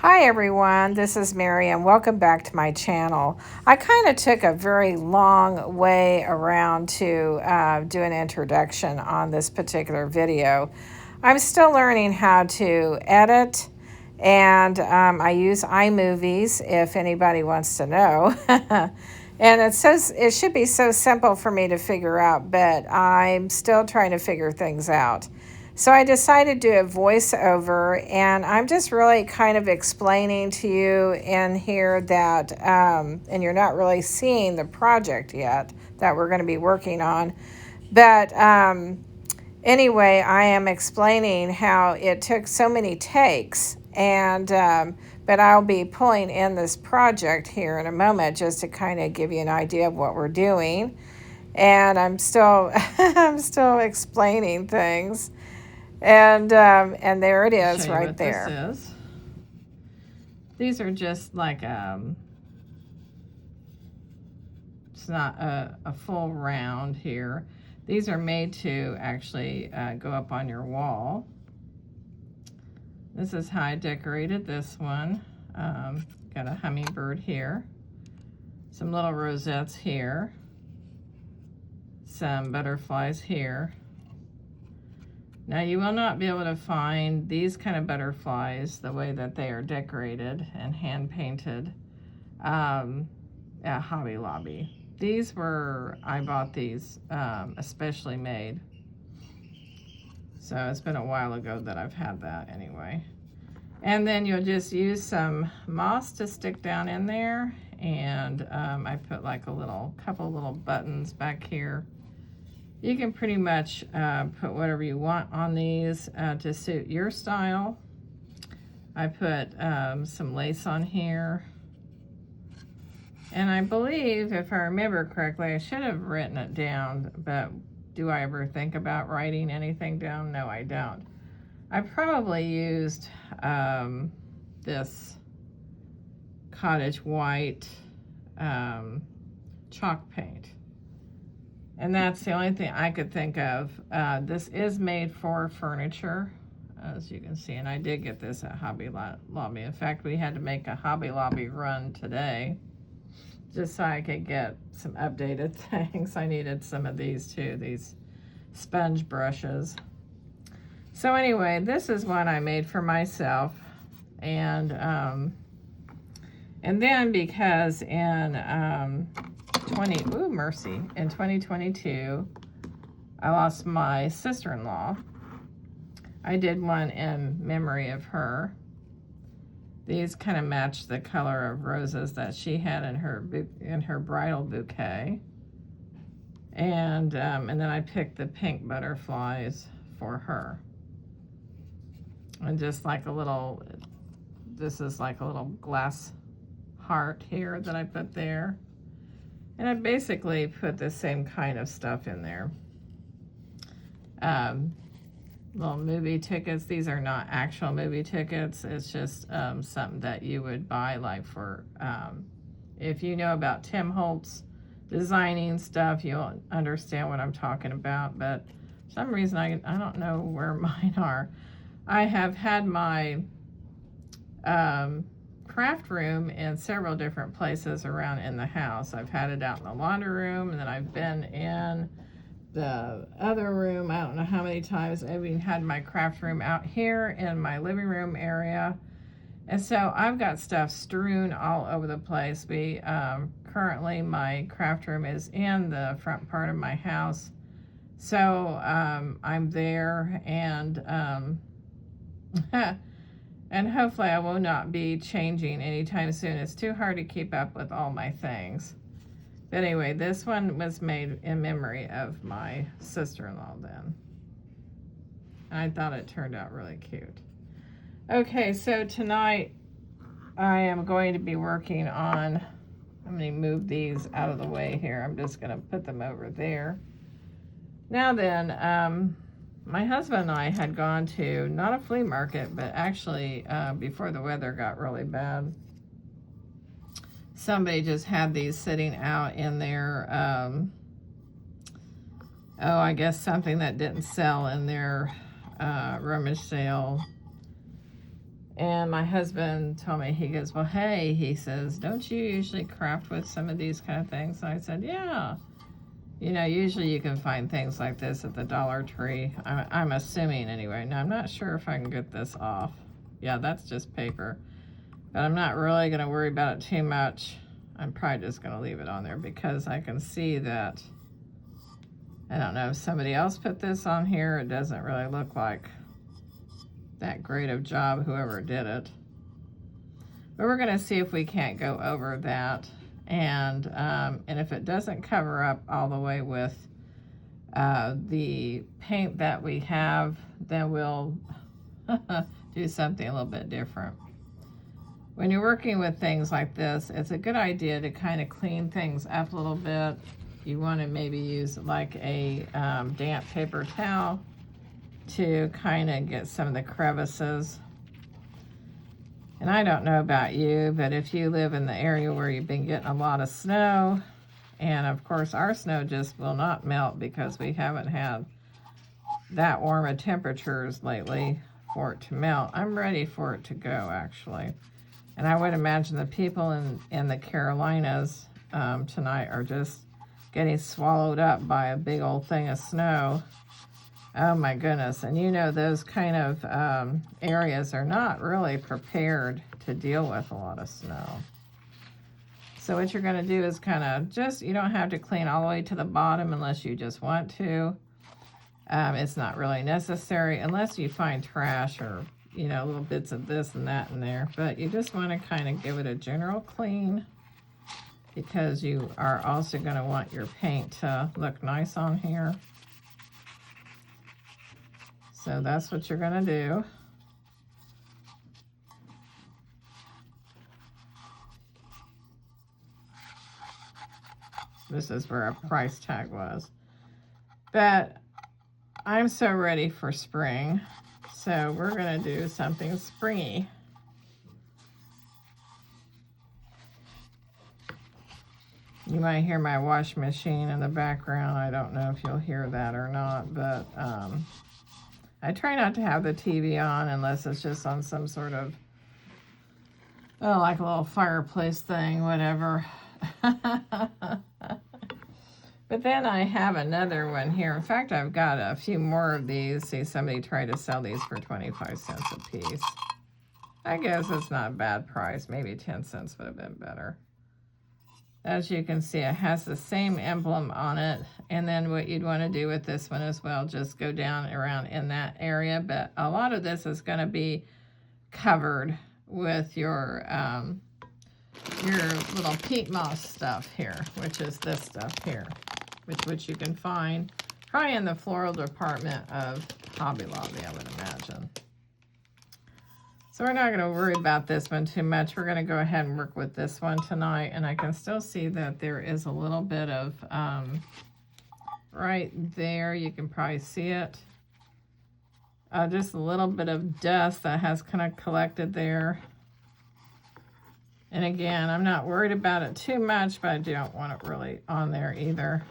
Hi everyone, this is Mary and welcome back to my channel. I kind of took a very long way around to do an introduction on this particular video. I'm still learning how to edit and I use iMovies if anybody wants to know. And it should be so simple for me to figure out, but I'm still trying to figure things out. So I decided to do a voiceover, and I'm just really kind of explaining to you in here that, and you're not really seeing the project yet that we're going to be working on. But anyway, I am explaining how it took so many takes, and but I'll be pulling in this project here in a moment just to kind of give you an idea of what we're doing. And I'm still I'm still explaining things. And there it is right there. This is. These are just like it's not a full round here. These are made to actually go up on your wall. This is how I decorated this one. Got a hummingbird here, some little rosettes here, some butterflies here. Now you will not be able to find these kind of butterflies the way that they are decorated and hand painted at Hobby Lobby. These were, I bought these especially made. So it's been a while ago that I've had that anyway. And then you'll just use some moss to stick down in there. And I put like a couple little buttons back here. You can pretty much put whatever you want on these to suit your style. I put some lace on here. And I believe, if I remember correctly, I should have written it down, but do I ever think about writing anything down? No, I don't. I probably used this cottage white chalk paint. And that's the only thing I could think of. This is made for furniture, as you can see, and I did get this at Hobby Lobby. In fact, we had to make a Hobby Lobby run today, just so I could get some updated things. I needed some of these too, these sponge brushes. So anyway, this is one I made for myself, and then because in in 2022, I lost my sister-in-law. I did one in memory of her. These kind of match the color of roses that she had in her bridal bouquet. And then I picked the pink butterflies for her. And just like this is like a little glass heart here that I put there. And I basically put the same kind of stuff in there. Little movie tickets. These are not actual movie tickets. It's just something that you would buy, like for, if you know about Tim Holtz designing stuff, you'll understand what I'm talking about. But for some reason, I don't know where mine are. I have had my craft room in several different places around in the house. I've had it out in the laundry room, and then I've been in the other room. I don't know how many times. I've even had my craft room out here in my living room area. And so I've got stuff strewn all over the place. Currently my craft room is in the front part of my house. So I'm there, and and hopefully I will not be changing anytime soon. It's too hard to keep up with all my things. But anyway, this one was made in memory of my sister-in-law then. And I thought it turned out really cute. Okay, so tonight I am going to be working on, I'm going to move these out of the way here. I'm just going to put them over there. Now then, my husband and I had gone to, not a flea market, but actually before the weather got really bad, somebody just had these sitting out in their, I guess something that didn't sell in their rummage sale. And my husband told me, he goes, well, hey, he says, don't you usually craft with some of these kind of things? And I said, yeah. You know, usually you can find things like this at the Dollar Tree. I'm assuming anyway. Now, I'm not sure if I can get this off. Yeah, that's just paper. But I'm not really going to worry about it too much. I'm probably just going to leave it on there because I can see that, I don't know if somebody else put this on here. It doesn't really look like that great of job, whoever did it. But we're going to see if we can't go over that. And if it doesn't cover up all the way with the paint that we have, then we'll do something a little bit different. When you're working with things like this, it's a good idea to kind of clean things up a little bit. You want to maybe use like a damp paper towel to kind of get some of the crevices. And I don't know about you, but if you live in the area where you've been getting a lot of snow, and of course our snow just will not melt because we haven't had that warm of temperatures lately for it to melt. I'm ready for it to go, actually. And I would imagine the people in the Carolinas tonight are just getting swallowed up by a big old thing of snow. Oh my goodness. And you know, those kind of areas are not really prepared to deal with a lot of snow. So what you're going to do is kind of just, you don't have to clean all the way to the bottom unless you just want to. It's not really necessary unless you find trash or, you know, little bits of this and that in there. But you just want to kind of give it a general clean because you are also going to want your paint to look nice on here. So that's what you're going to do. This is where a price tag was. But I'm so ready for spring. So we're going to do something springy. You might hear my washing machine in the background. I don't know if you'll hear that or not, but I try not to have the TV on unless it's just on some sort of, oh, like a little fireplace thing, whatever. But then I have another one here. In fact, I've got a few more of these. See, somebody tried to sell these for 25 cents a piece. I guess it's not a bad price. Maybe 10 cents would have been better. As you can see, it has the same emblem on it. And then what you'd want to do with this one as well, just go down around in that area. But a lot of this is going to be covered with your little peat moss stuff here, which is this stuff here, which you can find probably in the floral department of Hobby Lobby, I would imagine. So we're not going to worry about this one too much. We're going to go ahead and work with this one tonight. And I can still see that there is a little bit of, right there, you can probably see it. Just a little bit of dust that has kind of collected there. And again, I'm not worried about it too much, but I don't want it really on there either.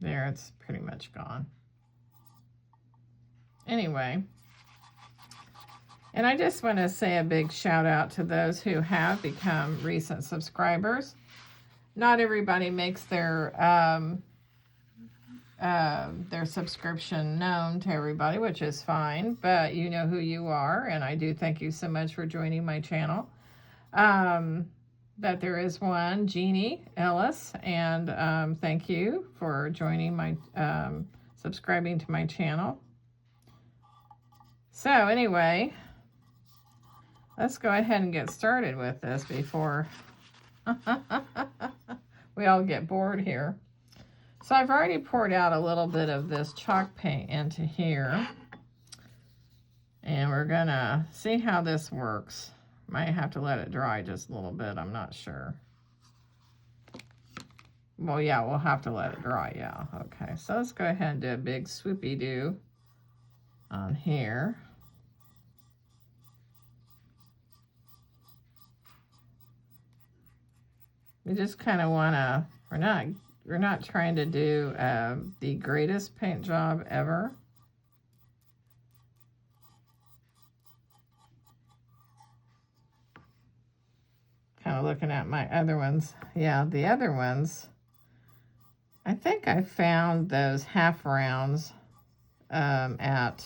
There, it's pretty much gone. Anyway, and I just want to say a big shout out to those who have become recent subscribers. Not everybody makes their subscription known to everybody, which is fine, but you know who you are, and I do thank you so much for joining my channel. But there is one, Jeannie Ellis, and thank you for joining my, subscribing to my channel. So anyway, let's go ahead and get started with this before we all get bored here. So I've already poured out a little bit of this chalk paint into here. And we're gonna see how this works. Might have to let it dry just a little bit, I'm not sure. Well, yeah, we'll have to let it dry, yeah. Okay, so let's go ahead and do a big swoopy-doo on here. We just kind of want to, we're not we're not trying to do the greatest paint job ever. Kind of looking at my other ones. Yeah, the other ones, I think I found those half rounds at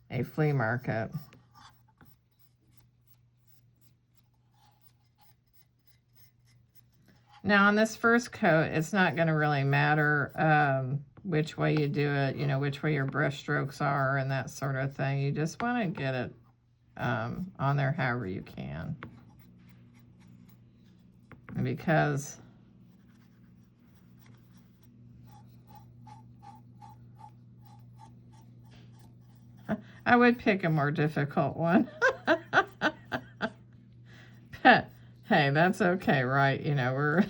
a flea market. Now on this first coat, it's not going to really matter which way you do it, you know, which way your brush strokes are and that sort of thing. You just want to get it on there however you can. And because I would pick a more difficult one. But hey, that's okay, right? You know, we're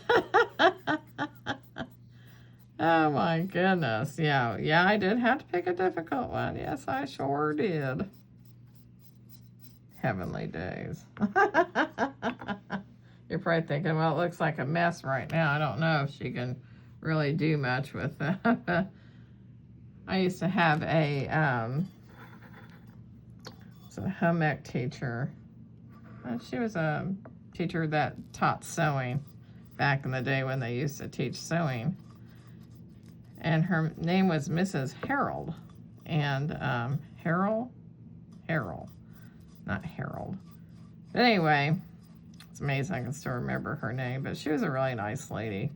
oh my goodness. Yeah, I did have to pick a difficult one. Yes, I sure did. Heavenly days. You're probably thinking, well, it looks like a mess right now. I don't know if she can really do much with that. I used to have a home ec teacher. She was a teacher that taught sewing back in the day when they used to teach sewing. And her name was Mrs. Harold. And Harold, not Harold. But anyway, it's amazing I can still remember her name, but she was a really nice lady.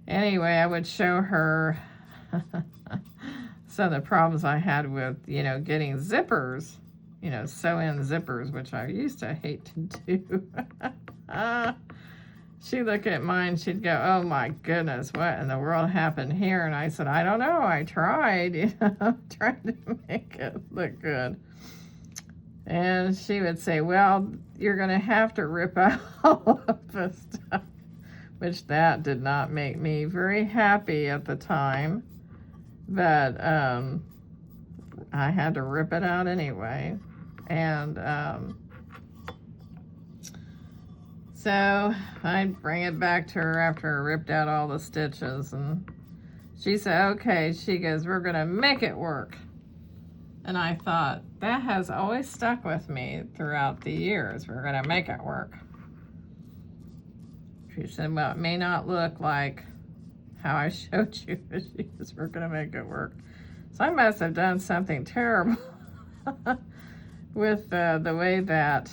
Anyway, I would show her some of the problems I had with, you know, getting zippers, you know, sew in zippers, which I used to hate to do. She'd look at mine, she'd go, oh my goodness, what in the world happened here? And I said, I don't know, I tried, you know, trying to make it look good. And she would say, well, you're going to have to rip out all of this stuff, which that did not make me very happy at the time. But I had to rip it out anyway. And so I'd bring it back to her after I ripped out all the stitches. And she said, okay, she goes, we're going to make it work. And I thought, that has always stuck with me throughout the years. We're going to make it work. She said, well, it may not look like how I showed you, but she goes, we're going to make it work. So I must have done something terrible with the way that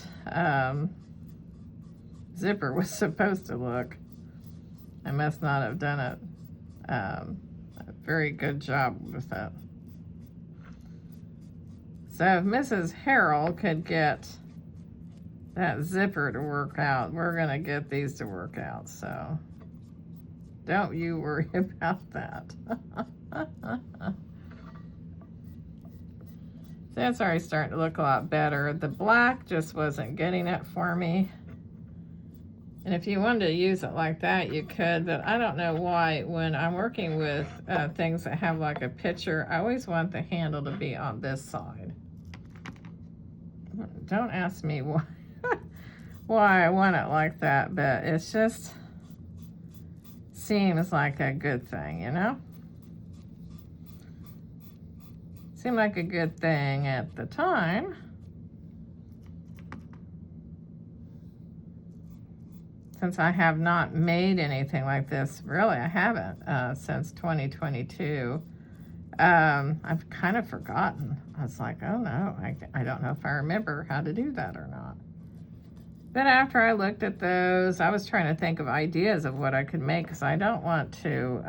zipper was supposed to look. I must not have done it a very good job with it. So if Mrs. Harold could get that zipper to work out, we're going to get these to work out. So don't you worry about that. So that's already starting to look a lot better. The black just wasn't getting it for me. And if you wanted to use it like that, you could, but I don't know why when I'm working with things that have like a picture, I always want the handle to be on this side. Don't ask me why, why I want it like that, but it's just seems like a good thing, you know? Seemed like a good thing at the time. Since I have not made anything like this, really, I haven't since 2022. I've kind of forgotten. I was like, oh no, I don't know if I remember how to do that or not. But after I looked at those, I was trying to think of ideas of what I could make because I don't want to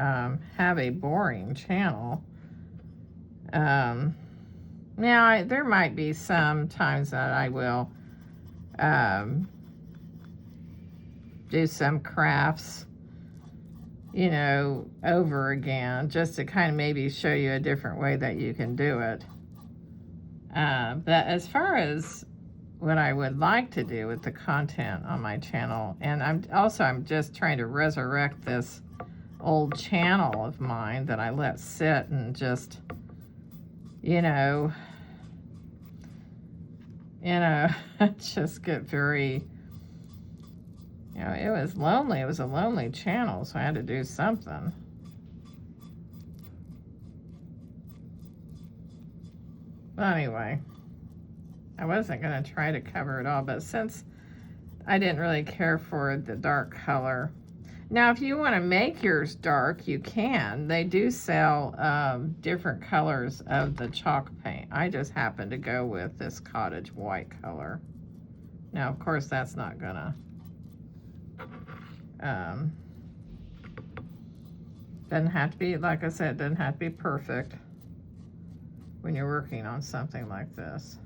have a boring channel. Now, there might be some times that I will do some crafts, you know, over again, just to kind of maybe show you a different way that you can do it. But as far as what I would like to do with the content on my channel, and I'm just trying to resurrect this old channel of mine that I let sit and just, you know, just get very You know, it was lonely. It was a lonely channel, so I had to do something. Well, anyway, I wasn't going to try to cover it all, but since I didn't really care for the dark color. Now, if you want to make yours dark, you can. They do sell different colors of the chalk paint. I just happen to go with this cottage white color. Now, of course, that's not gonna doesn't have to be, like I said, doesn't have to be perfect when you're working on something like this.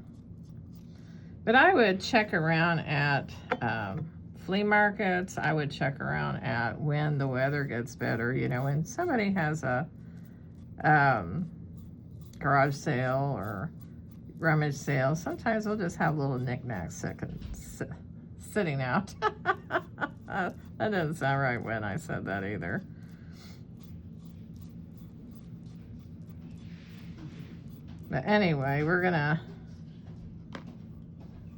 But I would check around at flea markets. I would check around at when the weather gets better. You know, when somebody has a garage sale or rummage sale, sometimes they'll just have little knickknacks sitting out. That doesn't sound right when I said that either. But anyway, we're gonna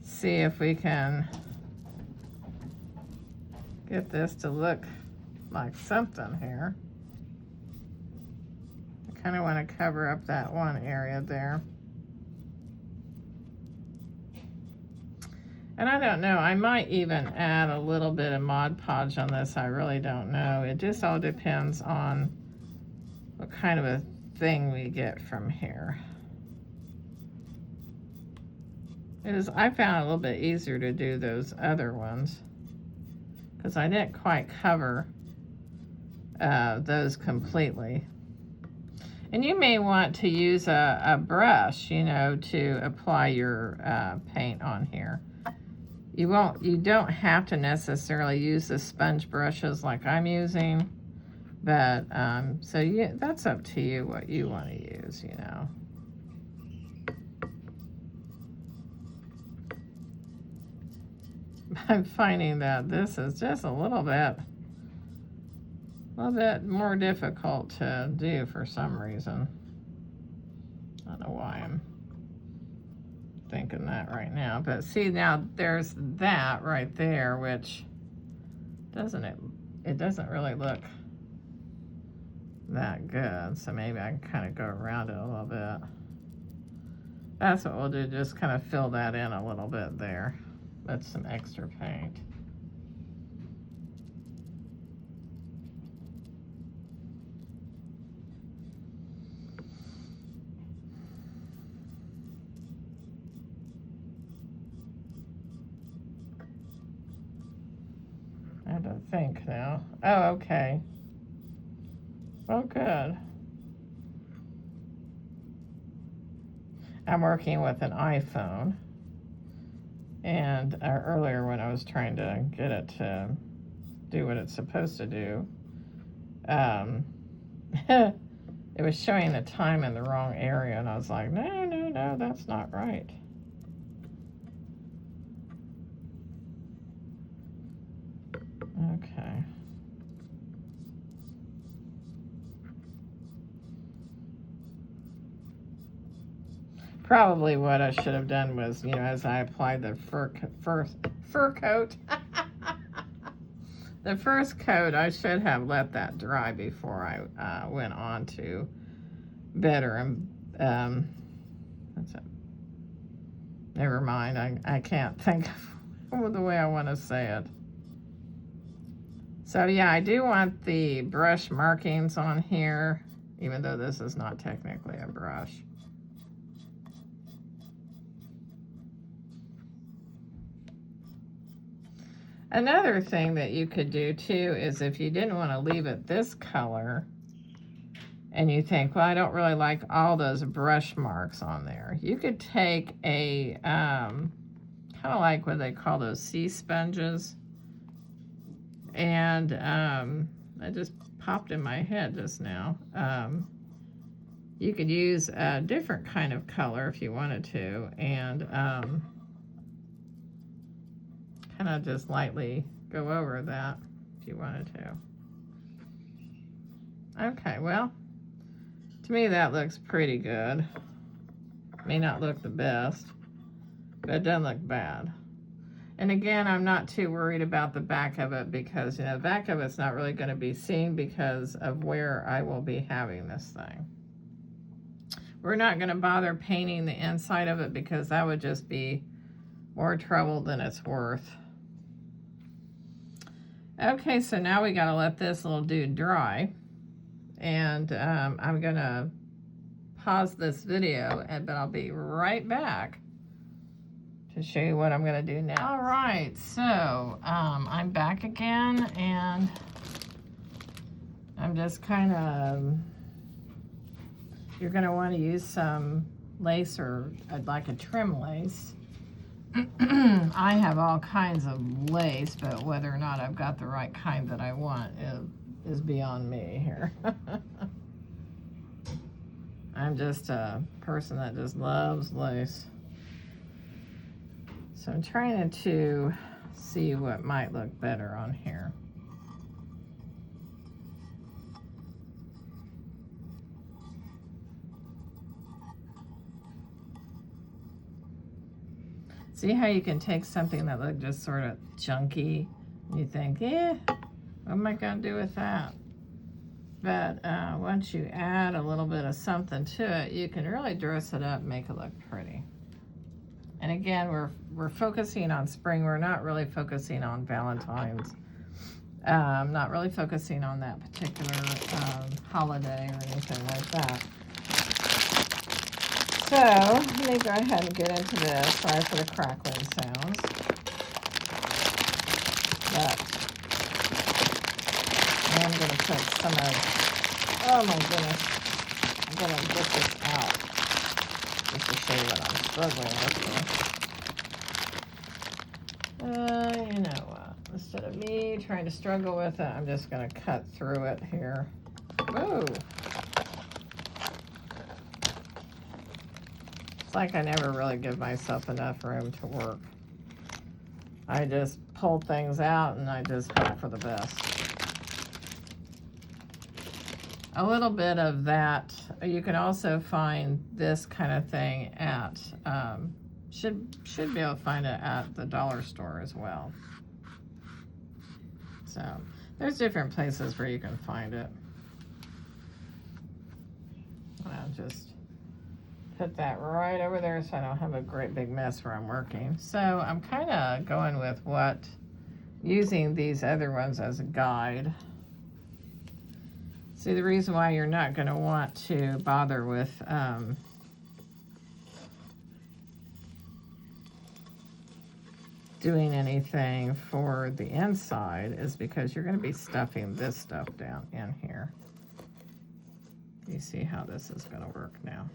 see if we can get this to look like something here. I kind of want to cover up that one area there. And I don't know, I might even add a little bit of Mod Podge on this. I really don't know. It just all depends on what kind of a thing we get from here. I found it a little bit easier to do those other ones because I didn't quite cover those completely. And you may want to use a brush, you know, to apply your paint on here. You don't have to necessarily use the sponge brushes like I'm using, but so yeah, that's up to you what you want to use, you know. I'm finding that this is just a little bit more difficult to do for some reason. I don't know why I'm thinking that right now, but see, now there's that right there, which it doesn't really look that good, so maybe I can kind of go around it a little bit. That's what we'll do, just kind of fill that in a little bit there. That's some extra paint. I have to think now. Oh, okay. Well, good. I'm working with an iPhone. And earlier when I was trying to get it to do what it's supposed to do, it was showing the time in the wrong area, and I was like, no, that's not right. Okay. Probably what I should have done was, you know, as I applied the fur coat, the first coat, I should have let that dry before I went on to better and that's it. Never mind. I can't think of the way I want to say it. So yeah, I do want the brush markings on here, even though this is not technically a brush. Another thing that you could do too is if you didn't want to leave it this color and you think, well, I don't really like all those brush marks on there, you could take a kind of like what they call those sea sponges, and that just popped in my head just now. You could use a different kind of color if you wanted to, and kind of just lightly go over that if you wanted to. Okay, well, to me that looks pretty good. May not look the best, but it doesn't look bad. And again, I'm not too worried about the back of it because, you know, the back of it's not really going to be seen because of where I will be having this thing. We're not going to bother painting the inside of it because that would just be more trouble than it's worth. Okay, so now we got to let this little dude dry. And I'm going to pause this video, but I'll be right back to show you what I'm going to do now. All right, so I'm back again, and I'm just kind of, you're going to want to use some lace, or like a trim lace. I have all kinds of lace, but whether or not I've got the right kind that I want is beyond me here. I'm just a person that just loves lace. So I'm trying to see what might look better on here. See how you can take something that looked just sort of junky, and you think, yeah, what am I going to do with that? But once you add a little bit of something to it, you can really dress it up and make it look pretty. And again, we're focusing on spring. We're not really focusing on Valentine's. Not really focusing on that particular holiday or anything like that. So let me go ahead and get into this. Sorry for the crackling sounds. But I am going to put some of, oh my goodness, I'm going to get this out just to show you what I'm struggling with here. You know what, instead of me trying to struggle with it, I'm just going to cut through it here. Whoa. It's like I never really give myself enough room to work. I just pull things out and I just hope for the best. A little bit of that, you can also find this kind of thing at, should be able to find it at the dollar store as well. So there's different places where you can find it. I'll just put that right over there so I don't have a great big mess where I'm working. So I'm kind of going with using these other ones as a guide. See, the reason why you're not going to want to bother with doing anything for the inside is because you're going to be stuffing this stuff down in here. You see how this is going to work now.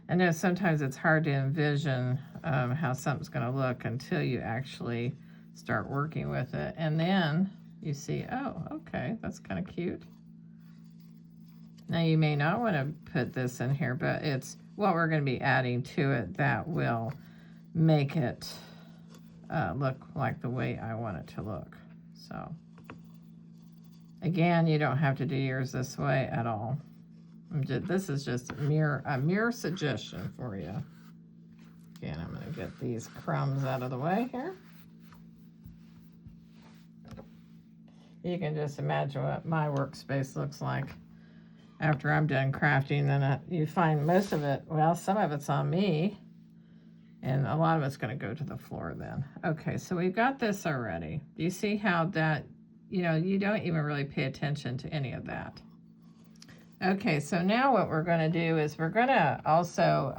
I know sometimes it's hard to envision how something's going to look until you actually start working with it. And then you see, oh, okay, that's kind of cute. Now you may not want to put this in here, but it's what we're going to be adding to it that will make it look like the way I want it to look. So again, you don't have to do yours this way at all. This is just a mere suggestion for you. Again, I'm going to get these crumbs out of the way here. You can just imagine what my workspace looks like after I'm done crafting. Then you find most of it, well, some of it's on me, and a lot of it's going to go to the floor then. Okay, so we've got this already. Do you see how that, you know, you don't even really pay attention to any of that. Okay, so now what we're going to do is we're going to also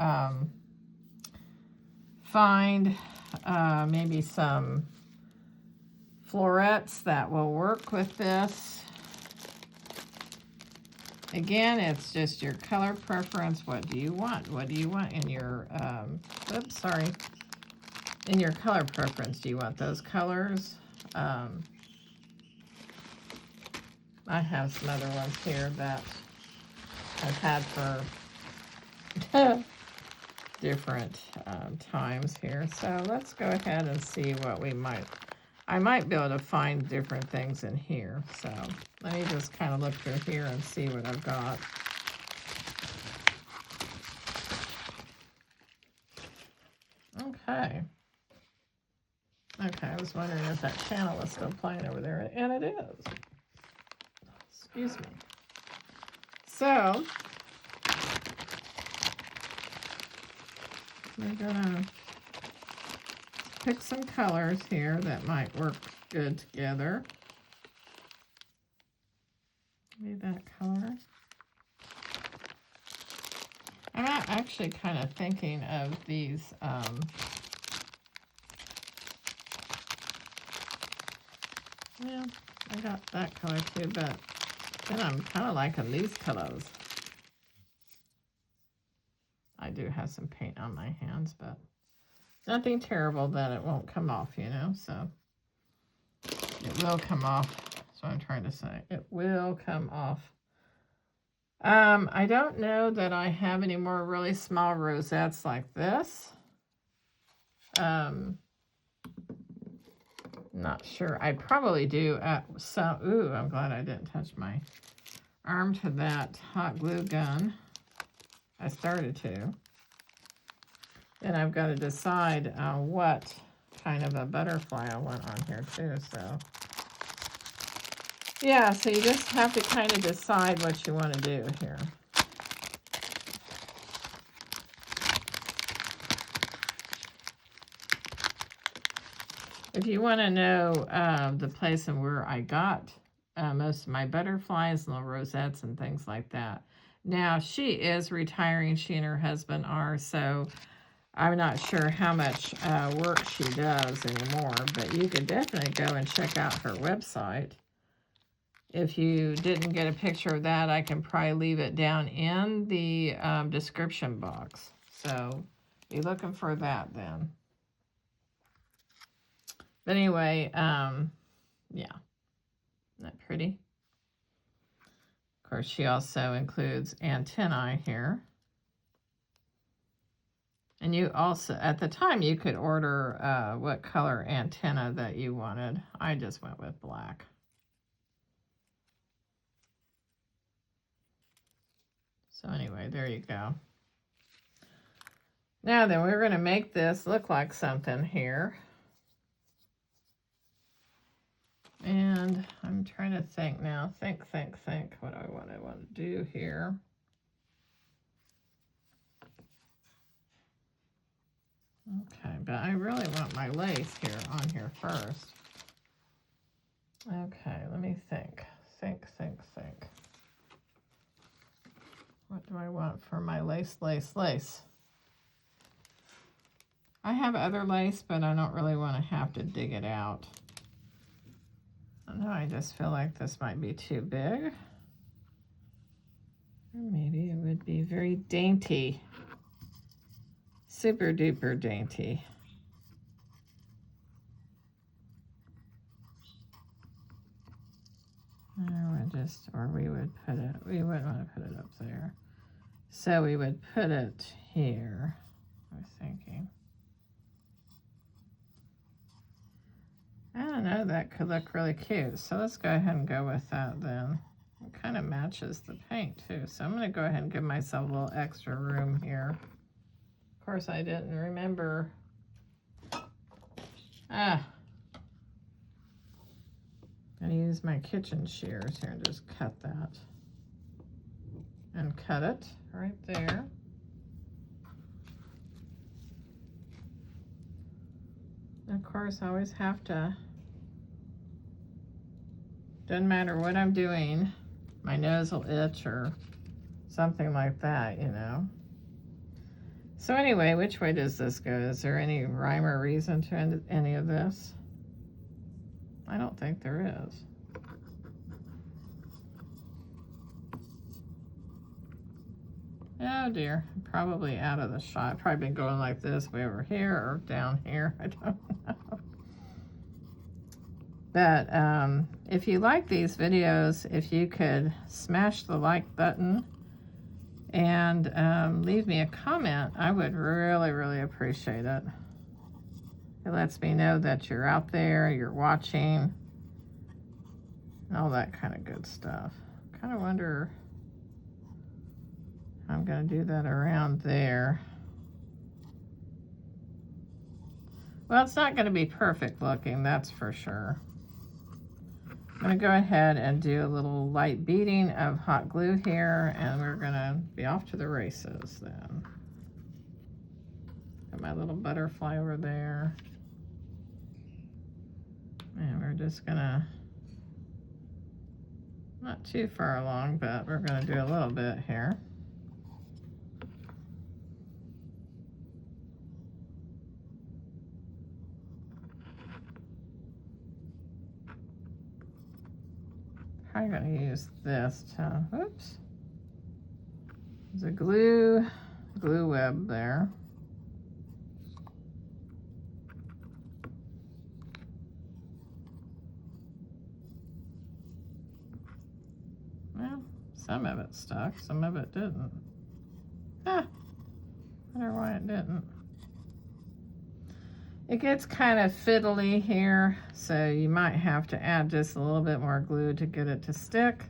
find maybe some florets that will work with this. Again, it's just your color preference. What do you want? What do you want in your, in your color preference? Do you want those colors? I have some other ones here that I've had for different times here. So let's go ahead and see what I might be able to find different things in here. So let me just kind of look through here and see what I've got. Okay. was wondering if that channel was still playing over there, and it is. Excuse me. So, we're gonna pick some colors here that might work good together. Maybe that color. I'm actually kind of thinking of these, yeah, I got that color too, but then I'm kind of liking these colors. I do have some paint on my hands, but nothing terrible that it won't come off, you know, so it will come off. That's what I'm trying to say. It will come off. I don't know that I have any more really small rosettes like this. Not sure. I probably do at some. Ooh, I'm glad I didn't touch my arm to that hot glue gun. I started to. And I've got to decide what kind of a butterfly I want on here too. So, yeah, so you just have to kind of decide what you want to do here. If you want to know the place and where I got most of my butterflies and little rosettes and things like that. Now, she is retiring. She and her husband are, so I'm not sure how much work she does anymore, but you can definitely go and check out her website. If you didn't get a picture of that, I can probably leave it down in the description box. So be looking for that then. But anyway, yeah. Isn't that pretty? Of course, she also includes antennae here. And you also, at the time, you could order what color antenna that you wanted. I just went with black. So anyway, there you go. Now then, we're going to make this look like something here. And I'm trying to think now. Think what I want to do here. Okay, but I really want my lace here on here first. Okay, let me think. Think. What do I want for my lace? I have other lace, but I don't really want to have to dig it out. I don't know, I just feel like this might be too big. Or maybe it would be very dainty. Super duper dainty. Or we would put it, we wouldn't want to put it up there. So we would put it here, I was thinking. I don't know, that could look really cute. So let's go ahead and go with that then. It kind of matches the paint too. So I'm going to go ahead and give myself a little extra room here. Of course, I didn't remember. I'm going to use my kitchen shears here and just cut that. And cut it right there. And of course, I always have to, doesn't matter what I'm doing, my nose will itch or something like that, you know. So anyway, which way does this go? Is there any rhyme or reason to any of this? I don't think there is. Oh dear, probably out of the shot. Probably been going like this way over here or down here. I don't know. But if you like these videos, if you could smash the like button and leave me a comment, I would really, really appreciate it. It lets me know that you're out there, you're watching, all that kind of good stuff. Kind of wonder how I'm going to do that around there. Well, it's not going to be perfect looking, that's for sure. I'm going to go ahead and do a little light beading of hot glue here, and we're going to be off to the races then. Got my little butterfly over there. And we're just going to, not too far along, but we're going to do a little bit here. I'm going to use this to, oops, there's a glue web there. Well, some of it stuck, some of it didn't. Ah, I wonder why it didn't. It gets kind of fiddly here, so you might have to add just a little bit more glue to get it to stick.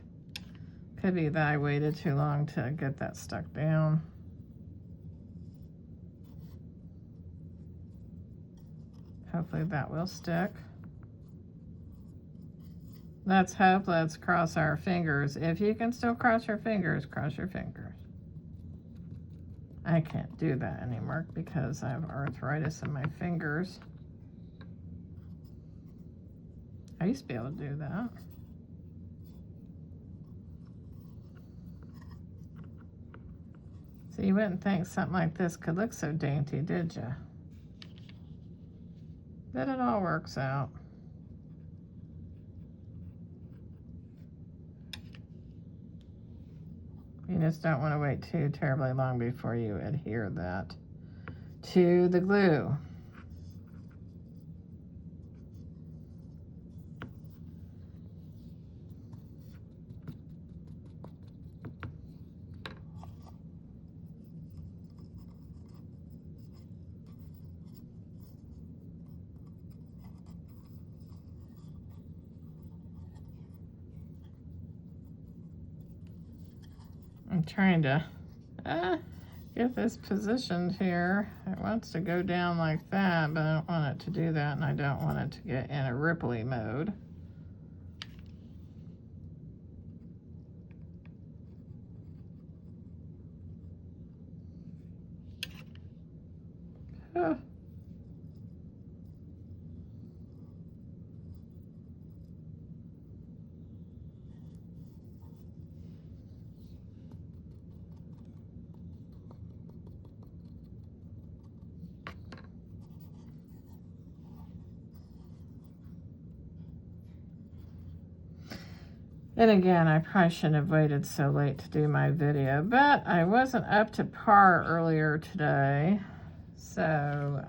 Could be that I waited too long to get that stuck down. Hopefully that will stick. Let's hope, let's cross our fingers. If you can still cross your fingers, cross your fingers. I can't do that anymore because I have arthritis in my fingers. I used to be able to do that. So you wouldn't think something like this could look so dainty, did you? But it all works out. You just don't want to wait too terribly long before you adhere that to the glue. I'm trying to get this positioned here. It wants to go down like that, but I don't want it to do that, and I don't want it to get in a ripply mode. Oh. And again, I probably shouldn't have waited so late to do my video, but I wasn't up to par earlier today. So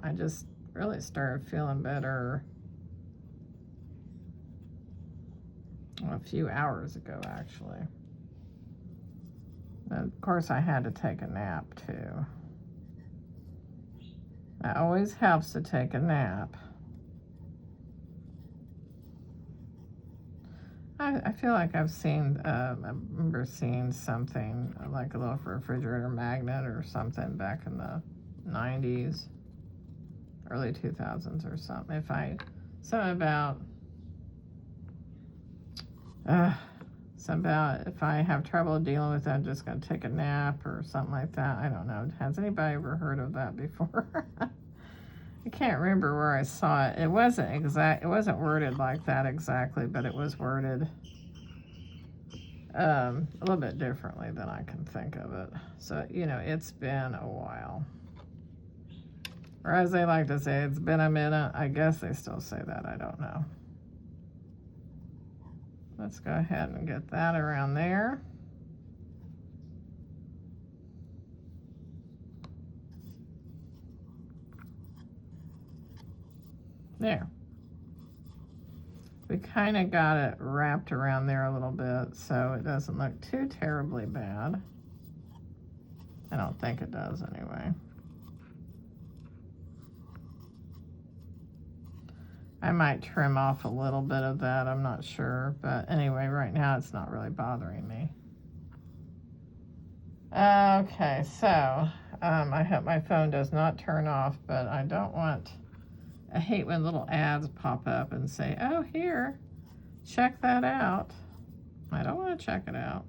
I just really started feeling better a few hours ago, actually. But of course, I had to take a nap, too. It always helps to take a nap. I feel like I've seen, I remember seeing something like a little refrigerator magnet or something back in the 90s, early 2000s or something. Something about if I have trouble dealing with it, I'm just going to take a nap or something like that. I don't know. Has anybody ever heard of that before? I can't remember where I saw it. It wasn't worded like that exactly, but it was worded a little bit differently than I can think of it. So, you know, it's been a while. Or as they like to say, it's been a minute. I guess they still say that. I don't know. Let's go ahead and get that around there. There. We kind of got it wrapped around there a little bit so it doesn't look too terribly bad. I don't think it does anyway. I might trim off a little bit of that, I'm not sure. But anyway, right now it's not really bothering me. Okay, so I hope my phone does not turn off, but I don't want I hate when little ads pop up and say, oh, here, check that out. I don't want to check it out.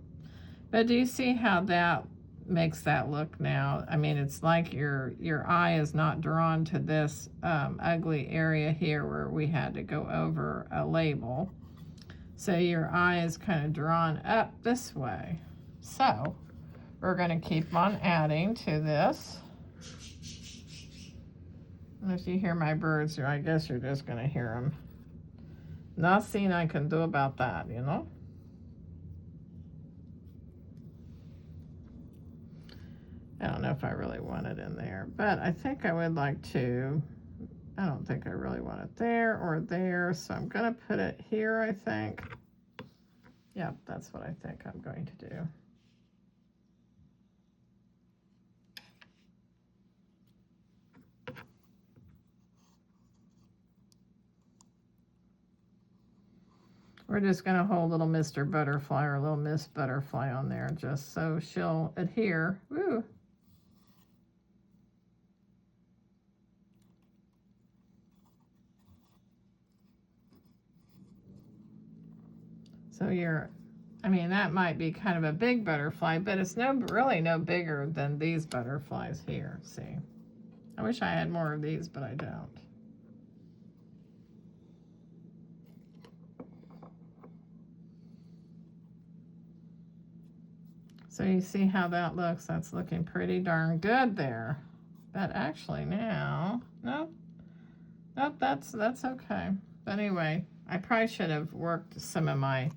But do you see how that makes that look now? I mean, it's like your eye is not drawn to this ugly area here where we had to go over a label. So your eye is kind of drawn up this way. So we're going to keep on adding to this. And if you hear my birds, I guess you're just going to hear them. Nothing I can do about that, you know? I don't know if I really want it in there, but I think I would like to. I don't think I really want it there or there, so I'm going to put it here, I think. Yep, that's what I think I'm going to do. We're just going to hold little Mr. Butterfly or little Miss Butterfly on there just so she'll adhere. Woo! So I mean, that might be kind of a big butterfly, but it's really no bigger than these butterflies here, see? I wish I had more of these, but I don't. So you see how that looks? That's looking pretty darn good there. But actually now, nope, that's okay. But anyway, I probably should have worked some of my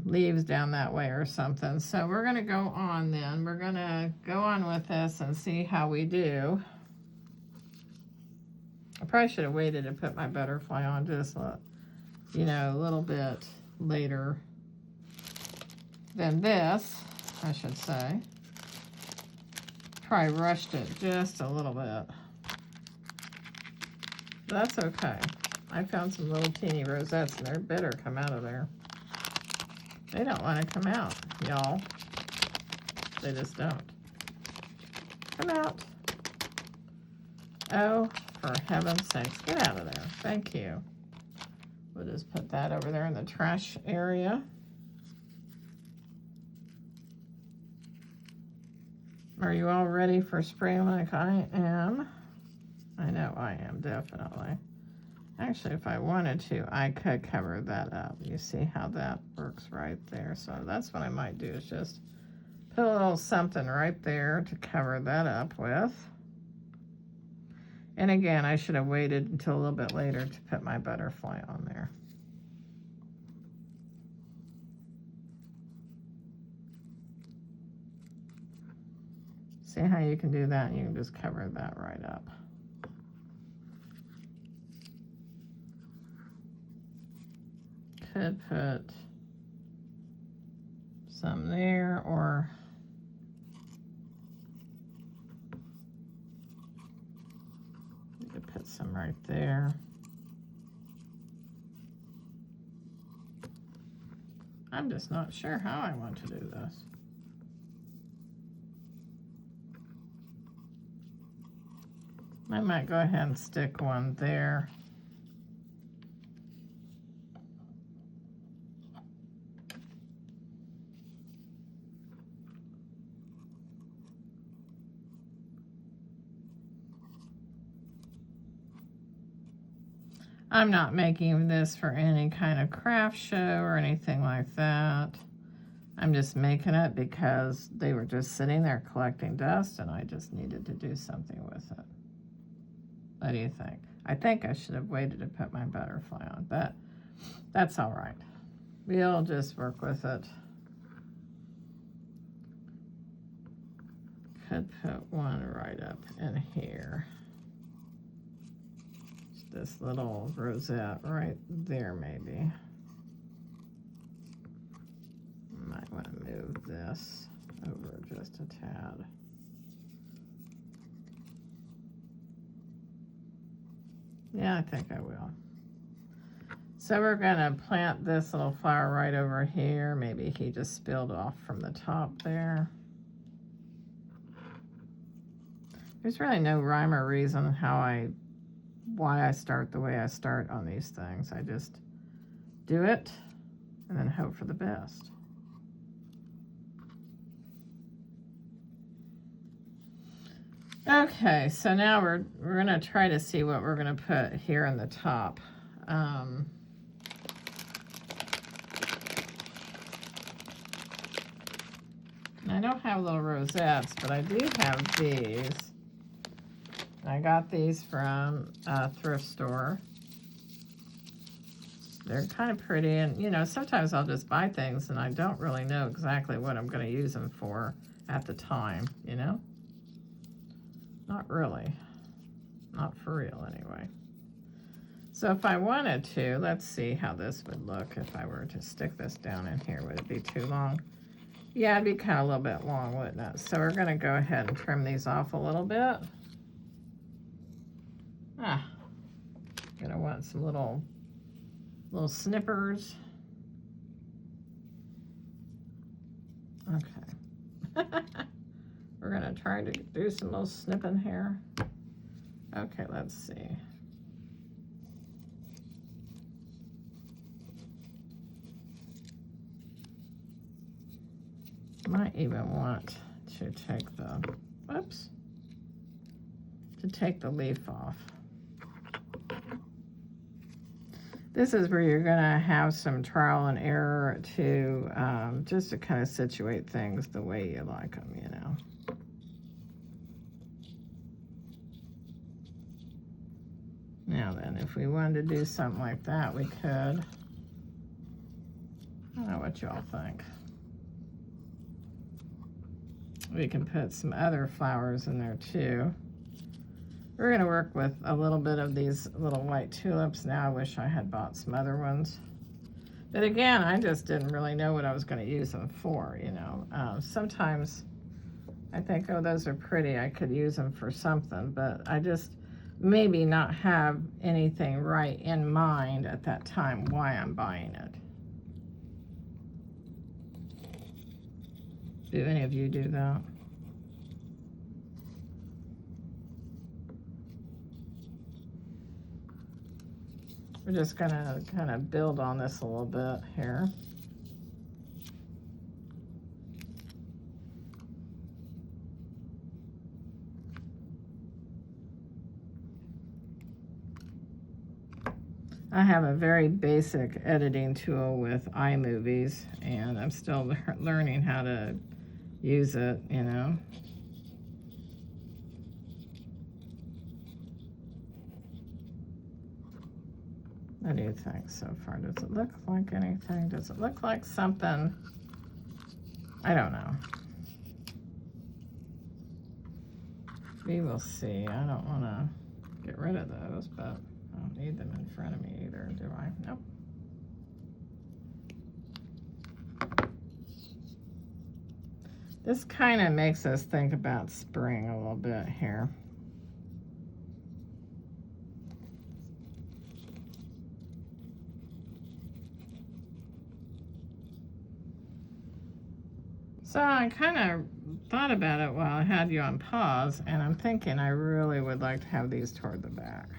leaves down that way or something. So we're going to go on then. We're going to go on with this and see how we do. I probably should have waited to put my butterfly on just, you know, a little bit later than this, I should say. Probably rushed it just a little bit. That's okay. I found some little teeny rosettes and they better come out of there. They don't want to come out, y'all. They just don't. Come out. Oh, for heaven's sakes, get out of there. Thank you. We'll just put that over there in the trash area. Are you all ready for spring like I am? I know I am, definitely. Actually, if I wanted to, I could cover that up. You see how that works right there. So that's what I might do, is just put a little something right there to cover that up with. And again, I should have waited until a little bit later to put my butterfly on there. See how you can do that? You can just cover that right up. Could put some there, or you could put some right there. I'm just not sure how I want to do this. I might go ahead and stick one there. I'm not making this for any kind of craft show or anything like that. I'm just making it because they were just sitting there collecting dust and I just needed to do something with it. What do you think? I think I should have waited to put my butterfly on, but that's all right. We'll just work with it. Could put one right up in here. This little rosette right there, maybe. Might want to move this over just a tad. Yeah, I think I will. So we're going to plant this little flower right over here. Maybe he just spilled off from the top there. There's really no rhyme or reason how I why I start the way I start on these things. I just do it and then hope for the best. Okay, so now we're gonna try to see what we're gonna put here in the top. I don't have little rosettes, but I do have these. I got these from a thrift store. They're kind of pretty, and you know, sometimes I'll just buy things and I don't really know exactly what I'm going to use them for at the time, you know? Not really. Not for real, anyway. So if I wanted to, let's see how this would look if I were to stick this down in here. Would it be too long? Yeah, it'd be kind of a little bit long, wouldn't it? So we're going to go ahead and trim these off a little bit. Gonna want some little snippers. Okay. We're gonna try to do some little snipping here. Okay, let's see. Might even want to take the, whoops, to take the leaf off. This is where you're gonna have some trial and error to, just to kind of situate things the way you like them, you know. Now then, if we wanted to do something like that, we could. I don't know what y'all think. We can put some other flowers in there too. We're gonna work with a little bit of these little white tulips. Now I wish I had bought some other ones. But again, I just didn't really know what I was gonna use them for, you know. Sometimes I think, oh, those are pretty, I could use them for something, but I just maybe not have anything right in mind at that time why I'm buying it. Do any of you do that? We're just gonna kind of build on this a little bit here. I have a very basic editing tool with iMovies, and I'm still learning how to use it, you know. What do you think so far? Does it look like anything? Does it look like something? I don't know. We will see. I don't want to get rid of those, but I don't need them in front of me either, do I? Nope. This kind of makes us think about spring a little bit here. So I kind of thought about it while I had you on pause, and I'm thinking I really would like to have these toward the back.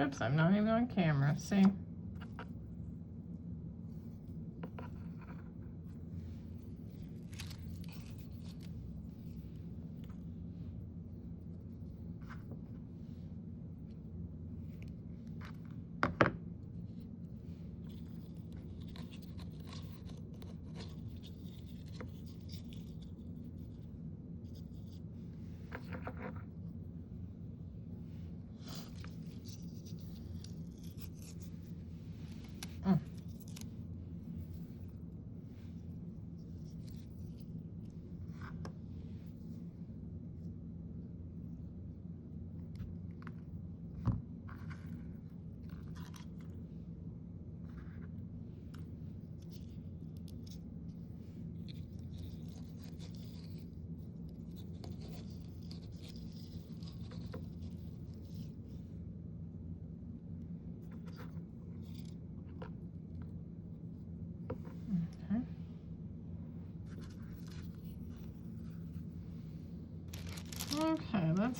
Oops, I'm not even on camera, see?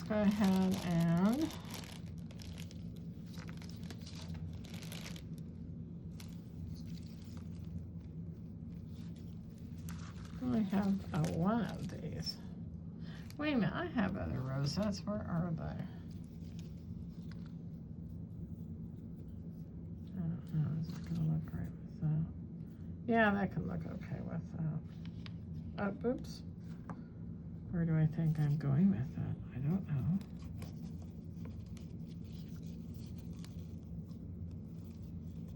go ahead and I have one of these. Wait a minute, I have other rosettes. Where are they? I don't know. Is it going to look right with that? Yeah, that can look okay with that. Oh, oops. Where do I think I'm going with that? I don't know.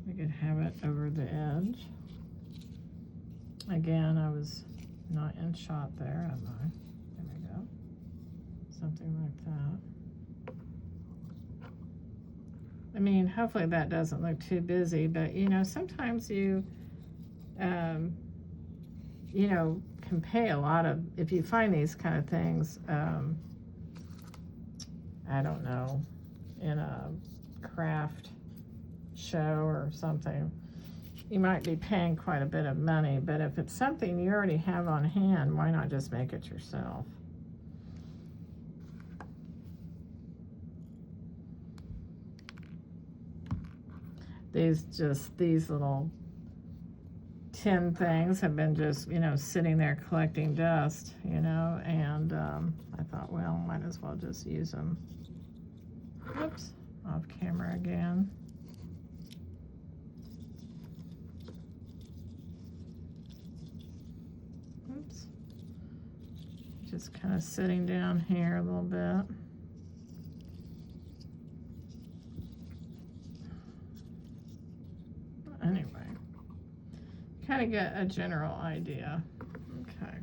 We could have it over the edge. Again, I was not in shot there, am I? There we go. Something like that. I mean, hopefully that doesn't look too busy, but you know, sometimes you know, can pay a lot of, if you find these kind of things, I don't know, in a craft show or something, you might be paying quite a bit of money, but if it's something you already have on hand, why not just make it yourself? These little tin things have been just, you know, sitting there collecting dust, you know, and I thought, well, might as well just use them. Oops, off camera again. Oops. Just kind of sitting down here a little bit. Anyway, kind of get a general idea. Okay.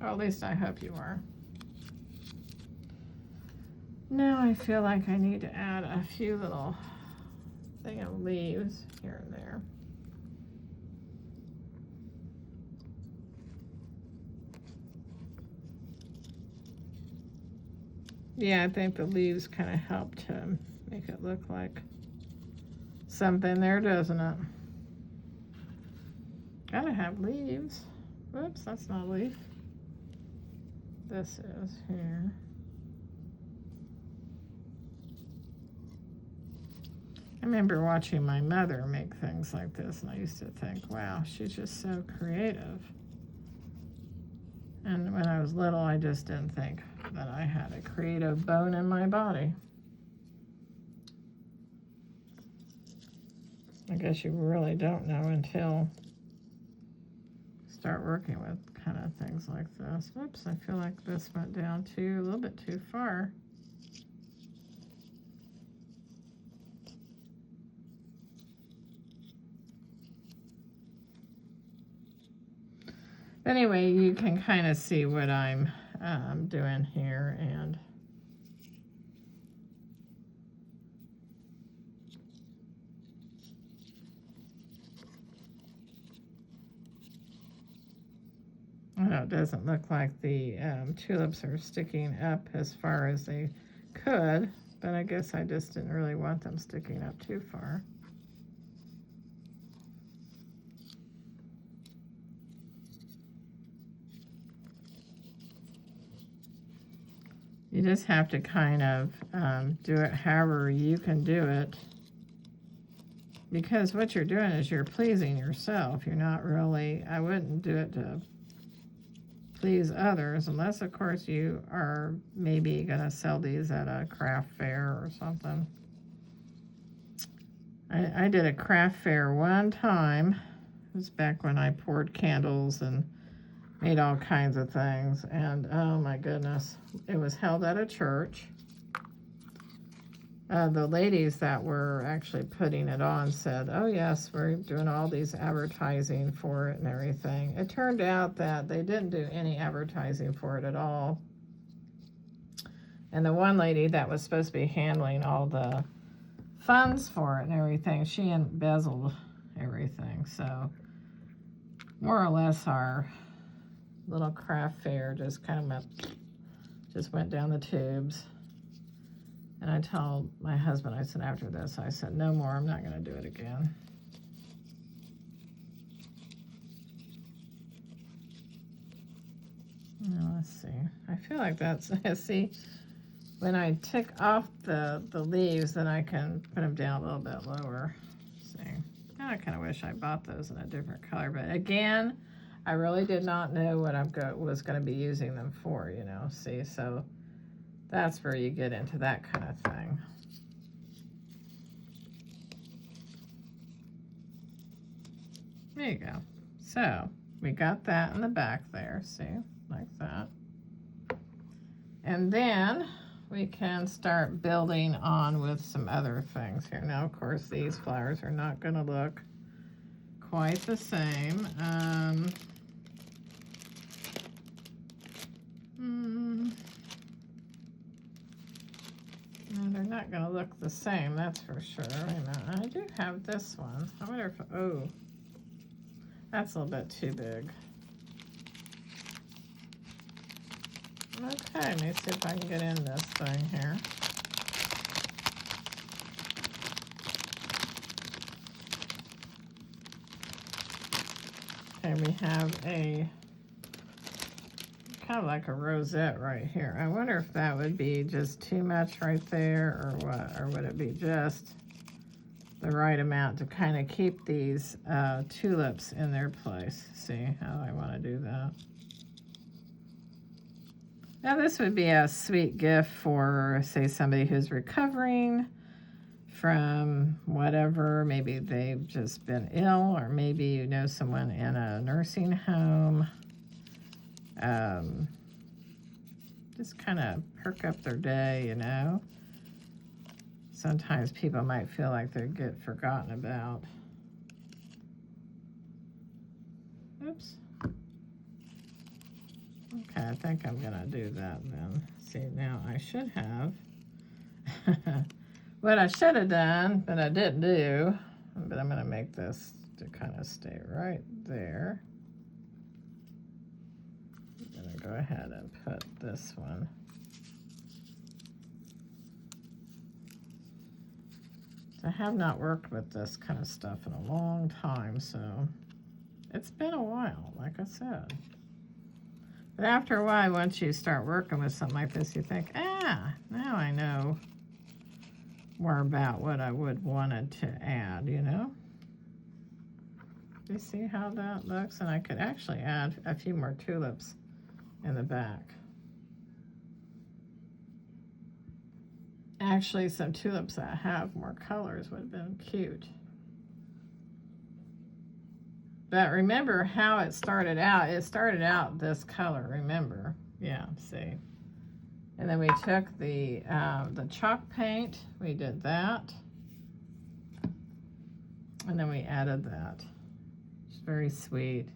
Or at least I hope you are. Now I feel like I need to add a few little thing of leaves here and there. Yeah, I think the leaves kind of help to make it look like something there, doesn't it? Gotta have leaves. Whoops, that's not a leaf. This is here. I remember watching my mother make things like this, and I used to think, wow, she's just so creative. And when I was little, I just didn't think that I had a creative bone in my body. I guess you really don't know until you start working with kind of things like this. Whoops, I feel like this went down a little bit too far. Anyway, you can kind of see what I'm doing here, and I know it doesn't look like the tulips are sticking up as far as they could, but I guess I just didn't really want them sticking up too far. You just have to kind of do it however you can do it, because what you're doing is you're pleasing yourself. You're not really, I wouldn't do it to please others, unless of course you are maybe gonna sell these at a craft fair or something. I did a craft fair one time. It was back when I poured candles and made all kinds of things, and oh my goodness, it was held at a church. The ladies that were actually putting it on said, oh yes, we're doing all these advertising for it and everything. It turned out that they didn't do any advertising for it at all. And the one lady that was supposed to be handling all the funds for it and everything, she embezzled everything. So more or less our little craft fair just kind of went down the tubes. And I told my husband, I said, after this, I said, no more, I'm not going to do it again. Now, let's see. I feel like that's, see, when I take off the leaves, then I can put them down a little bit lower. See, I kind of wish I bought those in a different color, but again, I really did not know what was going to be using them for, you know, see, so that's where you get into that kind of thing. There you go. So we got that in the back there, see, like that. And then we can start building on with some other things here. Now, of course, these flowers are not going to look quite the same. No, they're not going to look the same, that's for sure. Wait a minute. I do have this one. I wonder if, oh, that's a little bit too big. Okay, let me see if I can get in this thing here. Okay, we have a kind of like a rosette right here. I wonder if that would be just too much right there or what, or would it be just the right amount to kind of keep these tulips in their place. See how I want to do that. Now this would be a sweet gift for, say, somebody who's recovering from whatever. Maybe they've just been ill, or maybe you know someone in a nursing home. Just kind of perk up their day, you know. Sometimes people might feel like they get forgotten about. Oops. Okay, I think I'm gonna do that then. See, now I should have what I should have done, but I didn't do. But I'm gonna make this to kind of stay right there. I'm gonna go ahead and put this one. I have not worked with this kind of stuff in a long time, so it's been a while, like I said. But after a while, once you start working with something like this, you think, now I know more about what I would wanted to add, you know? Do you see how that looks? And I could actually add a few more tulips in the back. Actually, some tulips that have more colors would have been cute. But remember how it started out. It started out this color, remember? Yeah, see. And then we took the chalk paint. We did that. And then we added that. It's very sweet.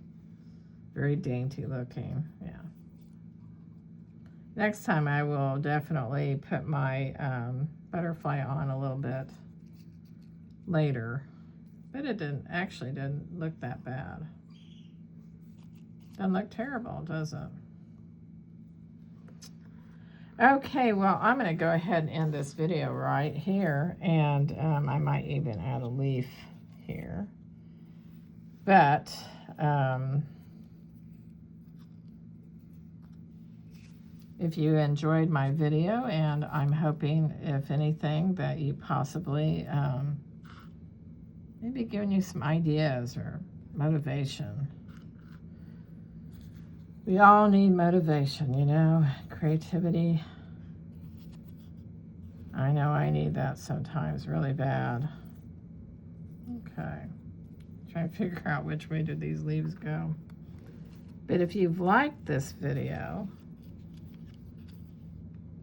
Very dainty looking, yeah. Next time I will definitely put my butterfly on a little bit later. But it didn't look that bad. Doesn't look terrible, does it? Okay, well, I'm going to go ahead and end this video right here. And I might even add a leaf here. But if you enjoyed my video, and I'm hoping, if anything, that you possibly maybe giving you some ideas or motivation. We all need motivation, you know, creativity. I know I need that sometimes really bad. Okay. Try to figure out which way did these leaves go. But if you've liked this video,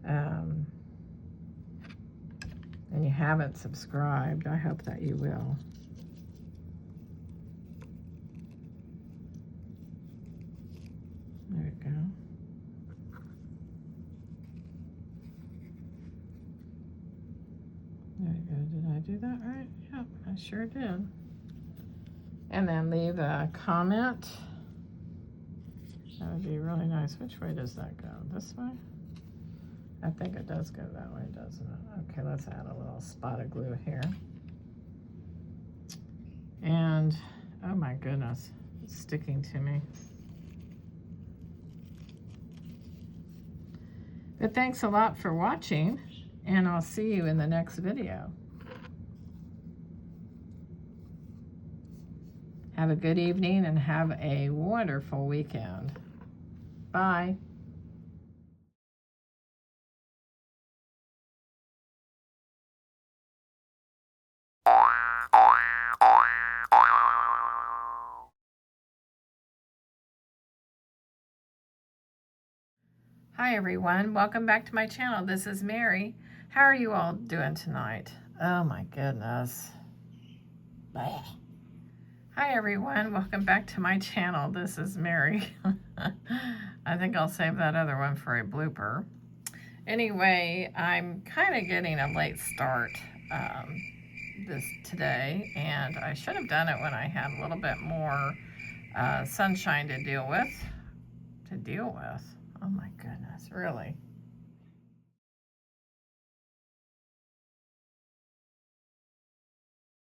and you haven't subscribed, I hope that you will. There you go. There you go. Did I do that right? Yep, I sure did. And then leave a comment. That would be really nice. Which way does that go? This way? I think it does go that way, doesn't it? Okay, let's add a little spot of glue here. And, oh my goodness, it's sticking to me. But thanks a lot for watching, and I'll see you in the next video. Have a good evening and have a wonderful weekend. Bye. Hi everyone, welcome back to my channel. This is Mary. How are you all doing tonight? Oh my goodness. Blech. Hi everyone, welcome back to my channel. This is Mary. I think I'll save that other one for a blooper. Anyway, I'm kind of getting a late start today, and I should have done it when I had a little bit more sunshine to deal with. Oh my goodness, really.